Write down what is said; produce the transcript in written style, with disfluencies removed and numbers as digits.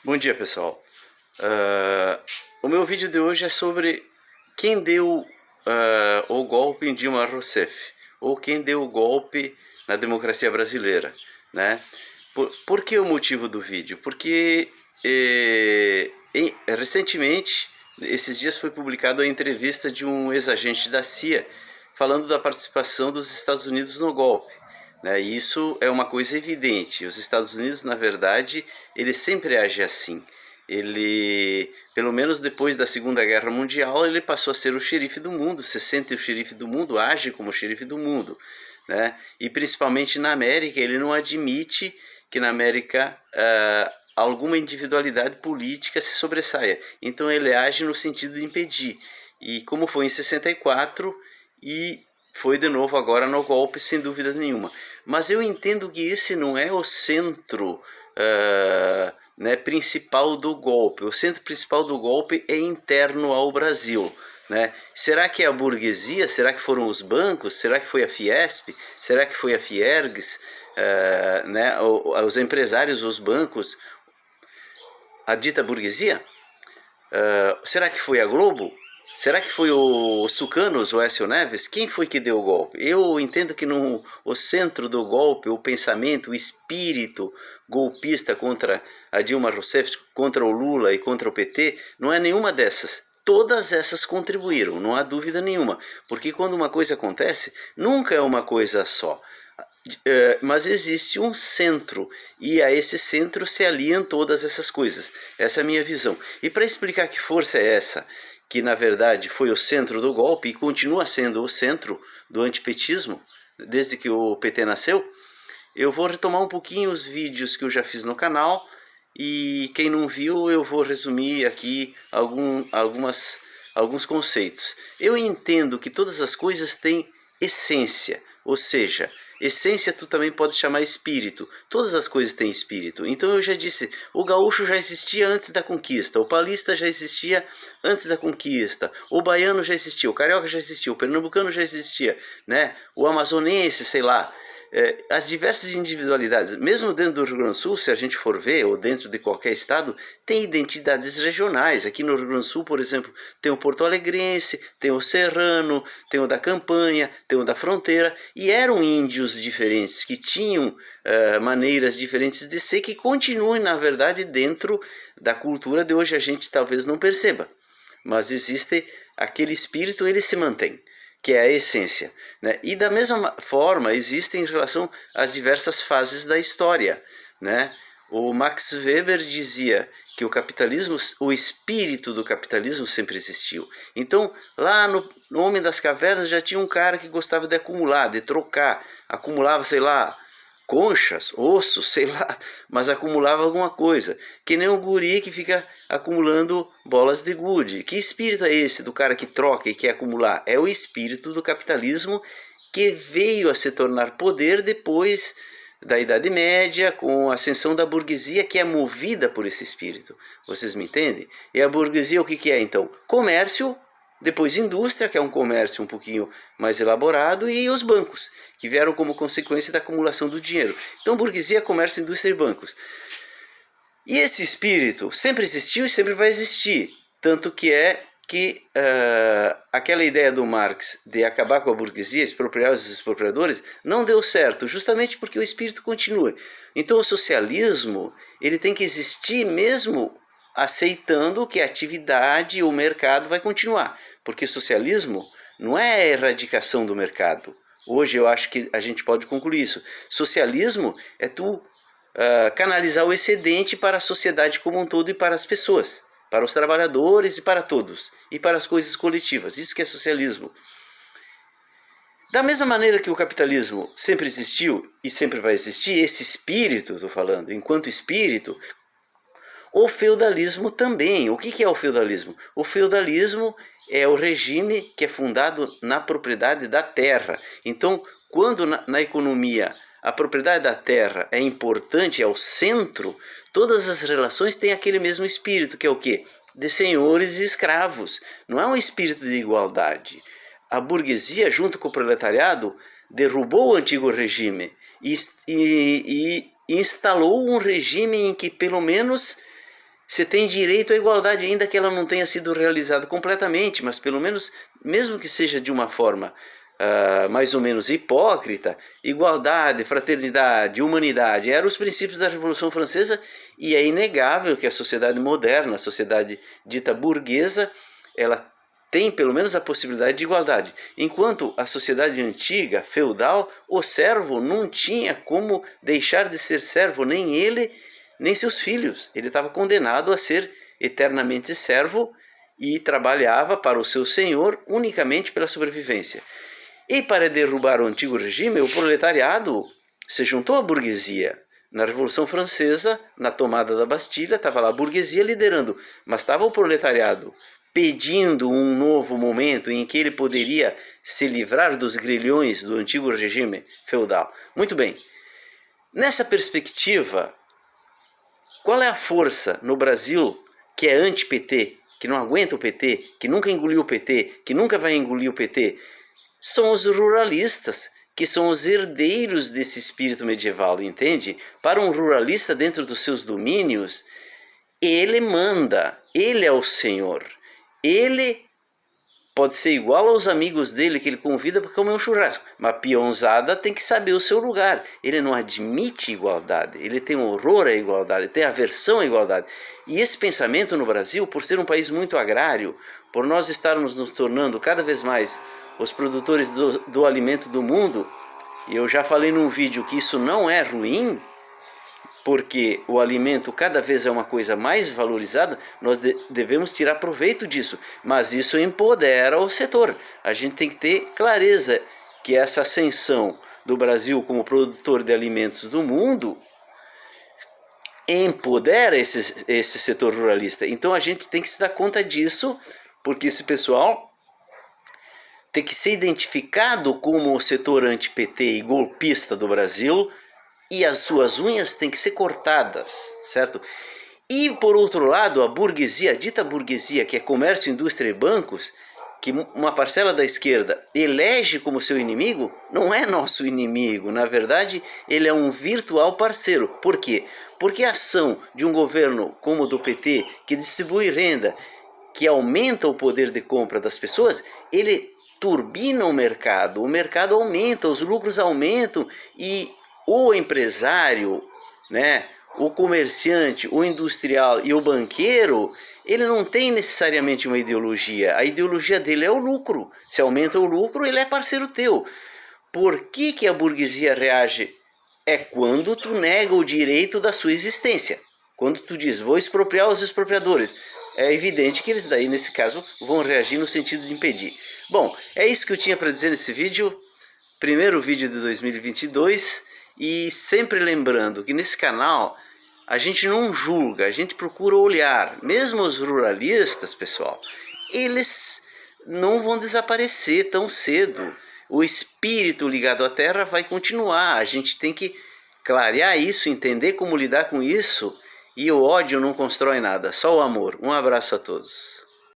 Bom dia, pessoal. O meu vídeo de hoje é sobre quem deu o golpe em Dilma Rousseff, ou quem deu o golpe na democracia brasileira, né? Por que o motivo do vídeo? Porque recentemente, esses dias foi publicada a entrevista de um ex-agente da CIA falando da participação dos Estados Unidos no golpe. Né? E isso é uma coisa evidente. Os Estados Unidos, na verdade, ele sempre age assim. Ele, pelo menos depois da Segunda Guerra Mundial, ele passou a ser o xerife do mundo, se sente o xerife do mundo, age como o xerife do mundo. Né? E principalmente na América, ele não admite que na América alguma individualidade política se sobressaia. Então ele age no sentido de impedir. E como foi em 64 e foi de novo agora no golpe, sem dúvida nenhuma. Mas eu entendo que esse não é o centro né, principal do golpe. O centro principal do golpe é interno ao Brasil. Né? Será que é a burguesia? Será que foram os bancos? Será que foi a Fiesp? Será que foi a Fiergs? Né? Os empresários, os bancos, a dita burguesia? Será que foi a Globo? Será que foi os tucanos, o Écio Neves? Quem foi que deu o golpe? Eu entendo que o centro do golpe, o pensamento, o espírito golpista contra a Dilma Rousseff, contra o Lula e contra o PT, não é nenhuma dessas. Todas essas contribuíram, não há dúvida nenhuma. Porque quando uma coisa acontece, nunca é uma coisa só. Mas existe um centro e a esse centro se aliam todas essas coisas. Essa é a minha visão. E para explicar que força é essa, que na verdade foi o centro do golpe e continua sendo o centro do antipetismo, desde que o PT nasceu, eu vou retomar um pouquinho os vídeos que eu já fiz no canal e quem não viu eu vou resumir aqui alguns conceitos. Eu entendo que todas as coisas têm essência, ou seja, essência tu também pode chamar espírito. Todas as coisas têm espírito. Então eu já disse, o gaúcho já existia antes da conquista, o paulista já existia antes da conquista, o baiano já existia, o carioca já existia, o pernambucano já existia, né? O amazonense, sei lá. As diversas individualidades, mesmo dentro do Rio Grande do Sul, se a gente for ver, ou dentro de qualquer estado, tem identidades regionais. Aqui no Rio Grande do Sul, por exemplo, tem o Porto Alegrense, tem o Serrano, tem o da Campanha, tem o da Fronteira, e eram índios diferentes, que tinham maneiras diferentes de ser, que continuam, na verdade, dentro da cultura de hoje a gente talvez não perceba. Mas existe aquele espírito, ele se mantém, que é a essência. Né? E da mesma forma existe em relação às diversas fases da história. Né? O Max Weber dizia que o capitalismo, o espírito do capitalismo sempre existiu. Então, lá no Homem das Cavernas já tinha um cara que gostava de acumular, de trocar. Acumulava, sei lá, conchas, ossos, sei lá, mas acumulava alguma coisa. Que nem o guri que fica acumulando bolas de gude. Que espírito é esse do cara que troca e quer acumular? É o espírito do capitalismo que veio a se tornar poder depois da Idade Média, com a ascensão da burguesia, que é movida por esse espírito. Vocês me entendem? E a burguesia o que é então? Comércio, depois indústria, que é um comércio um pouquinho mais elaborado, e os bancos, que vieram como consequência da acumulação do dinheiro. Então, burguesia, comércio, indústria e bancos. E esse espírito sempre existiu e sempre vai existir. Tanto que é que aquela ideia do Marx de acabar com a burguesia, expropriar os expropriadores, não deu certo, justamente porque o espírito continua. Então o socialismo ele tem que existir mesmo aceitando que a atividade, o mercado vai continuar. Porque socialismo não é a erradicação do mercado. Hoje eu acho que a gente pode concluir isso. Socialismo é tu canalizar o excedente para a sociedade como um todo e para as pessoas, para os trabalhadores e para todos, e para as coisas coletivas. Isso que é socialismo. Da mesma maneira que o capitalismo sempre existiu e sempre vai existir, esse espírito, estou falando, enquanto espírito, o feudalismo também. O que é o feudalismo? O feudalismo é o regime que é fundado na propriedade da terra. Então, quando na economia a propriedade da terra é importante, é o centro, todas as relações têm aquele mesmo espírito, que é o quê? De senhores e escravos. Não é um espírito de igualdade. A burguesia, junto com o proletariado, derrubou o antigo regime e instalou um regime em que, pelo menos, Você tem direito à igualdade, ainda que ela não tenha sido realizada completamente, mas pelo menos, mesmo que seja de uma forma mais ou menos hipócrita, igualdade, fraternidade, humanidade, eram os princípios da Revolução Francesa, e é inegável que a sociedade moderna, a sociedade dita burguesa, ela tem pelo menos a possibilidade de igualdade. Enquanto a sociedade antiga, feudal, o servo não tinha como deixar de ser servo, nem ele, nem seus filhos. Ele estava condenado a ser eternamente servo e trabalhava para o seu senhor unicamente pela sobrevivência. E para derrubar o antigo regime, o proletariado se juntou à burguesia. Na Revolução Francesa, na tomada da Bastilha, estava lá a burguesia liderando, mas estava o proletariado pedindo um novo momento em que ele poderia se livrar dos grilhões do antigo regime feudal. Muito bem, nessa perspectiva, qual é a força no Brasil que é anti-PT, que não aguenta o PT, que nunca engoliu o PT, que nunca vai engolir o PT? São os ruralistas, que são os herdeiros desse espírito medieval, entende? Para um ruralista dentro dos seus domínios, ele manda, ele é o senhor. Ele pode ser igual aos amigos dele que ele convida para comer um churrasco, mas a peãozada tem que saber o seu lugar. Ele não admite igualdade, ele tem horror à igualdade, tem aversão à igualdade. E esse pensamento no Brasil, por ser um país muito agrário, por nós estarmos nos tornando cada vez mais os produtores do alimento do mundo, e eu já falei num vídeo que isso não é ruim, porque o alimento cada vez é uma coisa mais valorizada, nós devemos tirar proveito disso. Mas isso empodera o setor. A gente tem que ter clareza que essa ascensão do Brasil como produtor de alimentos do mundo empodera esse setor ruralista. Então a gente tem que se dar conta disso, porque esse pessoal tem que ser identificado como o setor anti-PT e golpista do Brasil, e as suas unhas têm que ser cortadas, certo? E, por outro lado, a burguesia, a dita burguesia, que é comércio, indústria e bancos, que uma parcela da esquerda elege como seu inimigo, não é nosso inimigo. Na verdade, ele é um virtual parceiro. Por quê? Porque a ação de um governo como o do PT, que distribui renda, que aumenta o poder de compra das pessoas, ele turbina o mercado aumenta, os lucros aumentam, e o empresário, né, o comerciante, o industrial e o banqueiro, ele não tem necessariamente uma ideologia. A ideologia dele é o lucro. Se aumenta o lucro, ele é parceiro teu. Por que a burguesia reage? É quando tu nega o direito da sua existência. Quando tu diz, vou expropriar os expropriadores. É evidente que eles daí, nesse caso, vão reagir no sentido de impedir. Bom, é isso que eu tinha para dizer nesse vídeo. Primeiro vídeo de 2022. E sempre lembrando que nesse canal a gente não julga, a gente procura olhar. Mesmo os ruralistas, pessoal, eles não vão desaparecer tão cedo. O espírito ligado à terra vai continuar. A gente tem que clarear isso, entender como lidar com isso. E o ódio não constrói nada, só o amor. Um abraço a todos.